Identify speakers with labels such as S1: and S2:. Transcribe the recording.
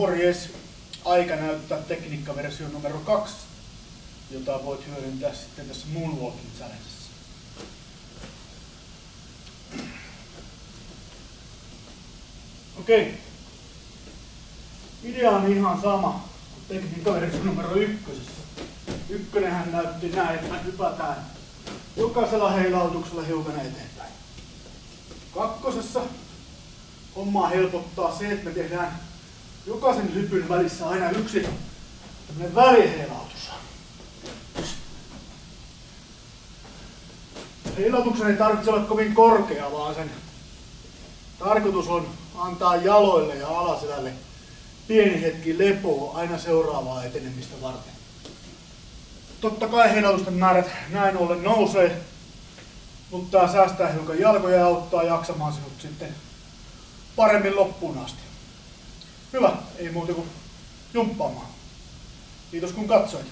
S1: morjes! Aika näyttää tekniikkaversio numero 2, jota voit hyödyntää sitten tässä Moonwalking Challengessa. Okei. Idea on ihan sama kuin tekniikkaversio numero 1. Ykkönenhän näytti näin, että hypätään jokaisella heilautuksella hiukan eteenpäin. 2. hommaa helpottaa se, että me tehdään jokaisen hypyn välissä aina yksi tämmöinen väliheilautus. Heilautuksen ei tarvitse olla kovin korkea, vaan sen tarkoitus on antaa jaloille ja alaselälle pieni hetki lepoa aina seuraavaa etenemistä varten. Totta kai heilautusten määrät näin ollen nousee, mutta tää säästää hiukan jalkoja ja auttaa jaksamaan sinut sitten paremmin loppuun asti. Hyvä, ei muuta kuin jumppaamaan. Kiitos kun katsoit.